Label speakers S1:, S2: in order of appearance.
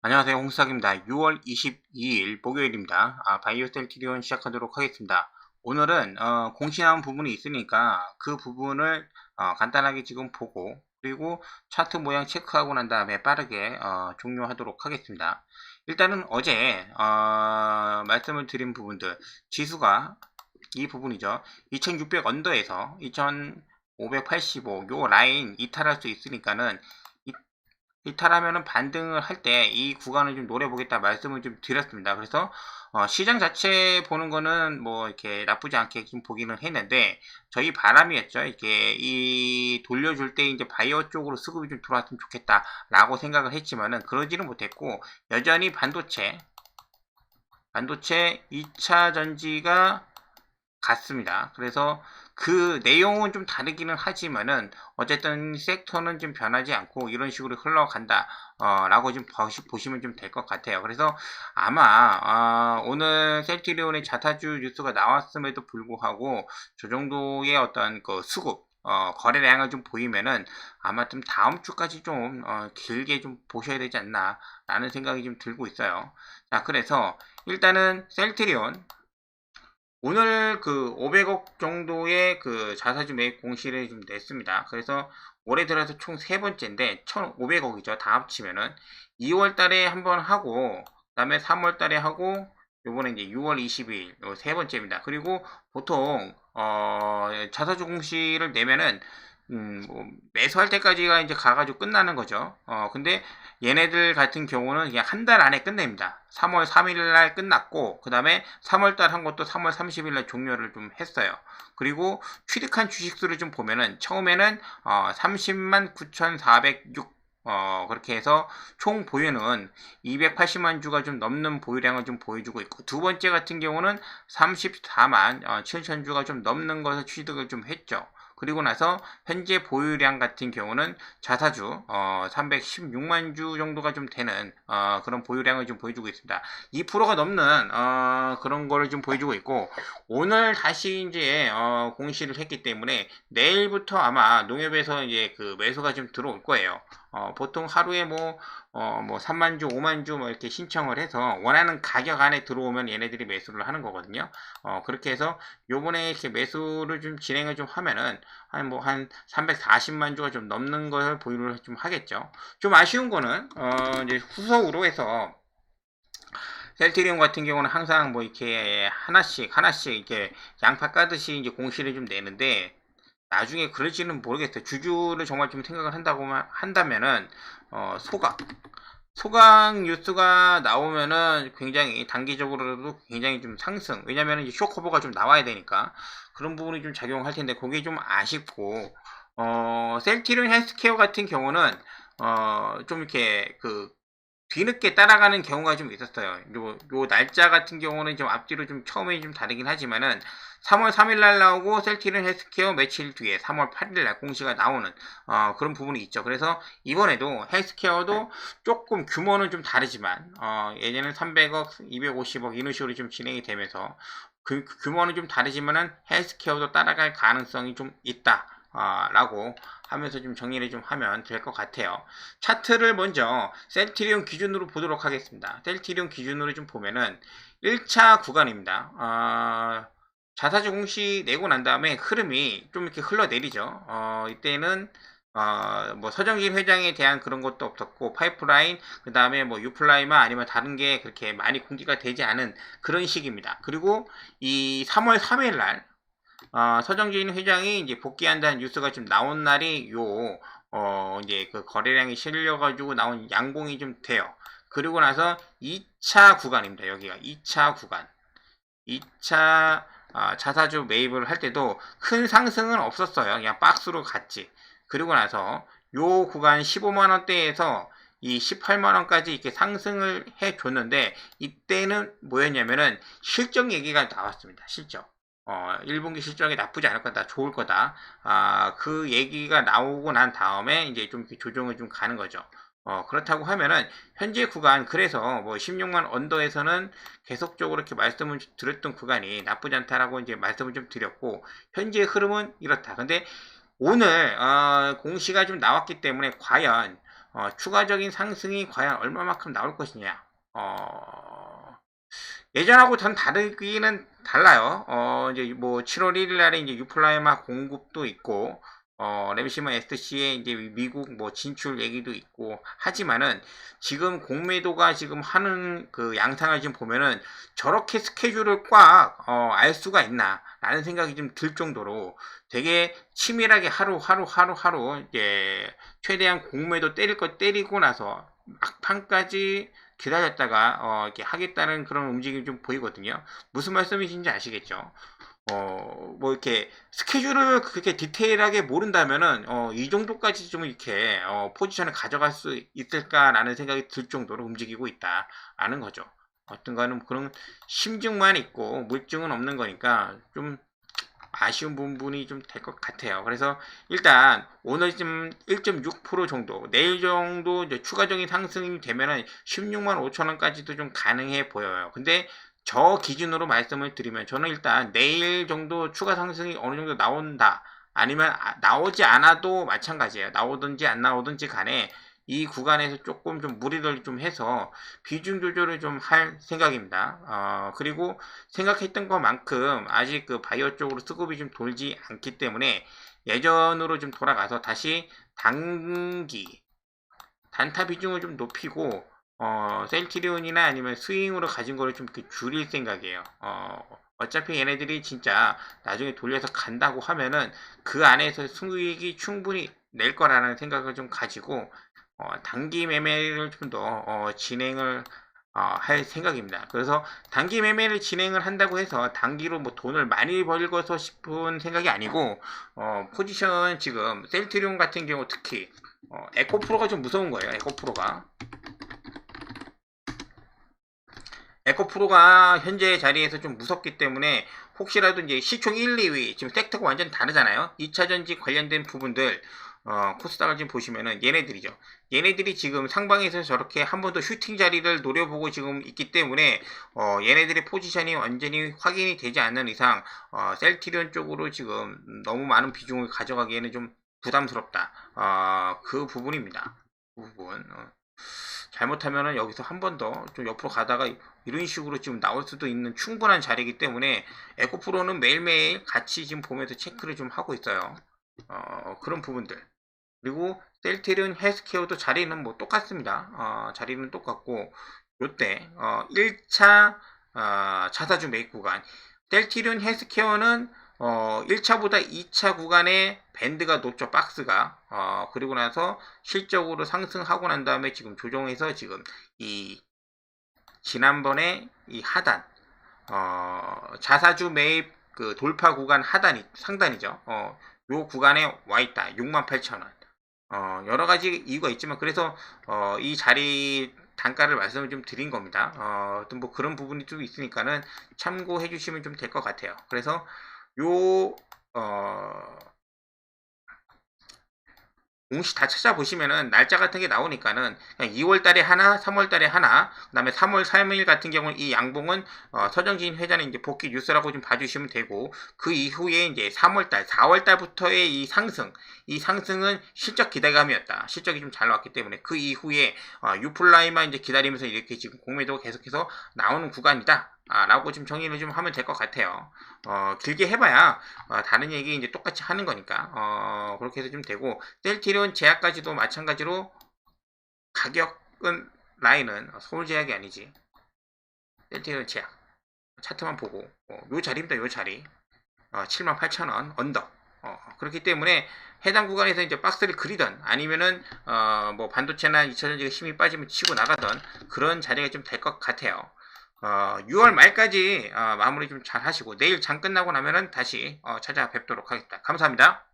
S1: 안녕하세요. 홍석입니다. 6월 22일 목요일입니다. 바이오셀티리온 시작하도록 하겠습니다. 오늘은 공시 나온 부분이 있으니까 그 부분을 간단하게 지금 보고 그리고 차트 모양 체크하고 난 다음에 빠르게 종료하도록 하겠습니다. 일단은 어제 말씀을 드린 부분들 지수가 이 부분이죠. 2600 언더에서 2585 요 라인 이탈할 수 있으니까는 이탈하면은 반등을 할 때 이 구간을 좀 노려보겠다 말씀을 좀 드렸습니다. 그래서 시장 자체 보는 거는 뭐 이렇게 나쁘지 않게 좀 보기는 했는데 저희 바람이었죠. 이렇게 이 돌려줄 때 이제 바이오 쪽으로 수급이 좀 들어왔으면 좋겠다라고 생각을 했지만은 그러지는 못했고 여전히 반도체 2차 전지가 같습니다. 그래서 그 내용은 좀 다르기는 하지만은 어쨌든 섹터는 좀 변하지 않고 이런 식으로 흘러간다 라고 좀 보시면 좀 될 것 같아요. 그래서 아마 오늘 셀트리온의 자타주 뉴스가 나왔음에도 불구하고 저 정도의 어떤 그 수급 거래량을 좀 보이면은 아마 좀 다음 주까지 좀 길게 좀 보셔야 되지 않나 라는 생각이 좀 들고 있어요. 자, 그래서 일단은 셀트리온 오늘 그 500억 정도의 그 자사주 매입 공시를 좀 냈습니다. 그래서 올해 들어서 총 세 번째인데 1,500억이죠. 다 합치면은 2월 달에 한번 하고 그다음에 3월 달에 하고 요번에 이제 6월 22일 요 세 번째입니다. 그리고 보통 자사주 공시를 내면은 뭐 매수할 때까지가 이제 가가지고 끝나는 거죠. 근데 얘네들 같은 경우는 그냥 한 달 안에 끝냅니다. 3월 3일 날 끝났고, 그 다음에 3월 달 한 것도 3월 30일 날 종료를 좀 했어요. 그리고 취득한 주식수를 좀 보면은 처음에는 30만 9,406 그렇게 해서 총 보유는 280만 주가 좀 넘는 보유량을 좀 보여주고 있고, 두 번째 같은 경우는 34만 7천 주가 좀 넘는 것을 취득을 좀 했죠. 그리고 나서 현재 보유량 같은 경우는 자사주 316만 주 정도가 좀 되는 그런 보유량을 좀 보여주고 있습니다. 2%가 넘는 그런 거를 좀 보여주고 있고 오늘 다시 이제 공시를 했기 때문에 내일부터 아마 농협에서 이제 그 매수가 좀 들어올 거예요. 보통 하루에 뭐 3만 주, 5만 주 뭐 이렇게 신청을 해서 원하는 가격 안에 들어오면 얘네들이 매수를 하는 거거든요. 그렇게 해서 요번에 이렇게 매수를 좀 진행을 좀 하면은 한 340만 주가 좀 넘는 걸 보유를 좀 하겠죠. 좀 아쉬운 거는 이제 후속으로 해서 셀트리온 같은 경우는 항상 뭐 이렇게 하나씩 이렇게 양파 까듯이 이제 공시를 좀 내는데 나중에 그럴지는 모르겠어요. 주주를 정말 좀 생각을 한다면은 소강 뉴스가 나오면은 굉장히 단기적으로도 굉장히 좀 상승. 왜냐면은 이제 쇼커버가 좀 나와야 되니까 그런 부분이 좀 작용할 텐데 그게 좀 아쉽고 셀트리온 헬스케어 같은 경우는 좀 이렇게 그 뒤늦게 따라가는 경우가 좀 있었어요. 요 날짜 같은 경우는 좀 앞뒤로 좀 처음에 좀 다르긴 하지만은 3월 3일 날 나오고 셀티는 헬스케어 며칠 뒤에 3월 8일 날 공시가 나오는 그런 부분이 있죠. 그래서 이번에도 헬스케어도 조금 규모는 좀 다르지만 예전에는 300억, 250억 이런 식으로 좀 진행이 되면서 그 규모는 좀 다르지만은 헬스케어도 따라갈 가능성이 좀 있다. 라고 하면서 좀 정리를 좀 하면 될 것 같아요. 차트를 먼저 셀트리온 기준으로 보도록 하겠습니다. 셀트리온 기준으로 좀 보면은 1차 구간입니다. 자사주 공시 내고 난 다음에 흐름이 좀 이렇게 흘러내리죠. 이때는 뭐 서정진 회장에 대한 그런 것도 없었고 파이프라인 그 다음에 뭐 유플라이만 아니면 다른 게 그렇게 많이 공개가 되지 않은 그런 시기입니다. 그리고 이 3월 3일 날 서정진 회장이 이제 복귀한다는 뉴스가 좀 나온 날이 이제 그 거래량이 실려가지고 나온 양봉이 좀 돼요. 그리고 나서 2차 구간입니다. 여기가 2차 구간. 2차 자사주 매입을 할 때도 큰 상승은 없었어요. 그냥 박스로 갔지. 그리고 나서 요 구간 15만원대에서 이 18만원까지 이렇게 상승을 해 줬는데 이때는 뭐였냐면은 실적 얘기가 나왔습니다. 실적. 1분기 실적이 나쁘지 않을 거다, 좋을 거다. 그 얘기가 나오고 난 다음에 이제 좀 조정을 좀 가는 거죠. 그렇다고 하면은 현재 구간 그래서 뭐 16만 언더에서는 계속적으로 이렇게 말씀을 드렸던 구간이 나쁘지 않다라고 이제 말씀을 좀 드렸고 현재 흐름은 이렇다. 근데 오늘 공시가 좀 나왔기 때문에 과연 추가적인 상승이 과연 얼마만큼 나올 것이냐. 예전하고 전 다르기는 달라요. 이제 뭐 7월 1일 날에 이제 유플라이마 공급도 있고, 레미시먼 SC의 이제 미국 뭐 진출 얘기도 있고, 하지만은 지금 공매도가 지금 하는 그 양상을 지금 보면은 저렇게 스케줄을 꽉, 알 수가 있나, 라는 생각이 좀 들 정도로 되게 치밀하게 하루, 이제 최대한 공매도 때릴 거 때리고 나서 막판까지 기다렸다가 이렇게 하겠다는 그런 움직임이 좀 보이거든요. 무슨 말씀이신지 아시겠죠? 뭐 이렇게 스케줄을 그렇게 디테일하게 모른다면은 이 정도까지 좀 이렇게 포지션을 가져갈 수 있을까라는 생각이 들 정도로 움직이고 있다라는 거죠. 어떤가는 그런 심증만 있고 물증은 없는 거니까 좀 아쉬운 부분이 좀 될 것 같아요. 그래서 일단 오늘 좀 1.6% 정도, 내일 정도 이제 추가적인 상승이 되면은 16만 5천 원까지도 좀 가능해 보여요. 근데 저 기준으로 말씀을 드리면 저는 일단 내일 정도 추가 상승이 어느 정도 나온다. 아니면 나오지 않아도 마찬가지예요. 나오든지 안 나오든지 간에 이 구간에서 조금 좀 무리를 좀 해서 비중 조절을 좀 할 생각입니다. 그리고 생각했던 것만큼 아직 그 바이오 쪽으로 수급이 좀 돌지 않기 때문에 예전으로 좀 돌아가서 다시 단타 비중을 좀 높이고 셀트리온이나 아니면 스윙으로 가진 거를 좀 줄일 생각이에요. 어차피 얘네들이 진짜 나중에 돌려서 간다고 하면은 그 안에서 수익이 충분히 낼 거라는 생각을 좀 가지고 단기 매매를 좀 더 진행을 할 생각입니다. 그래서 단기 매매를 진행을 한다고 해서 단기로 뭐 돈을 많이 벌고서 싶은 생각이 아니고 포지션 지금 셀트리온 같은 경우 특히 에코프로가 좀 무서운 거예요. 에코프로가 현재 자리에서 좀 무섭기 때문에 혹시라도 이제 시총 1, 2위 지금 섹터가 완전 다르잖아요. 2차전지 관련된 부분들 코스닥을 지금 보시면은 얘네들이죠. 얘네들이 지금 상방에서 저렇게 한 번 더 슈팅 자리를 노려보고 지금 있기 때문에 얘네들의 포지션이 완전히 확인이 되지 않는 이상 셀트리온 쪽으로 지금 너무 많은 비중을 가져가기에는 좀 부담스럽다. 그 부분입니다. 그 부분. 잘못하면은 여기서 한 번 더 좀 옆으로 가다가 이런 식으로 지금 나올 수도 있는 충분한 자리이기 때문에 에코프로는 매일매일 같이 지금 보면서 체크를 좀 하고 있어요. 그런 부분들. 그리고 셀트리온 헬스케어도 자리는 뭐 똑같습니다. 자리는 똑같고 요때 1차 자사주 매입 구간 셀트리온 헬스케어는 1차보다 2차 구간에 밴드가 높죠. 박스가 그리고 나서 실적으로 상승하고 난 다음에 지금 조정해서 지금 이 지난번에 이 하단 자사주 매입 그 돌파 구간 하단이 상단이죠. 요 구간에 와 있다. 68,000원. 여러 가지 이유가 있지만 그래서 이 자리 단가를 말씀을 좀 드린 겁니다. 어떤 뭐 그런 부분이 좀 있으니까는 참고해 주시면 좀 될 것 같아요. 그래서 요 공시 다 찾아보시면은 날짜 같은 게 나오니까는 2월 달에 하나, 3월 달에 하나, 그 다음에 3월 3일 같은 경우는 이 양봉은 서정진 회장의 이제 복귀 뉴스라고 좀 봐주시면 되고 그 이후에 이제 3월 달, 4월 달부터의 이 상승은 실적 기대감이었다. 실적이 좀 잘 나왔기 때문에 그 이후에 유플라이만 이제 기다리면서 이렇게 지금 공매도 계속해서 나오는 구간이다. 라고 좀 정리를 좀 하면 될 것 같아요. 길게 해봐야 다른 얘기 이제 똑같이 하는 거니까 그렇게 해서 좀 되고 셀트리온 제약까지도 마찬가지로 가격은 라인은 서울 제약이 아니지 셀트리온 제약 차트만 보고 요 자리입니다. 요 자리 78,000원 언더 그렇기 때문에 해당 구간에서 이제 박스를 그리던 아니면은 뭐 반도체나 2차전지가 힘이 빠지면 치고 나가던 그런 자리가 좀 될 것 같아요. 6월 말까지 마무리 좀 잘 하시고 내일 장 끝나고 나면은 다시 찾아뵙도록 하겠습니다. 감사합니다.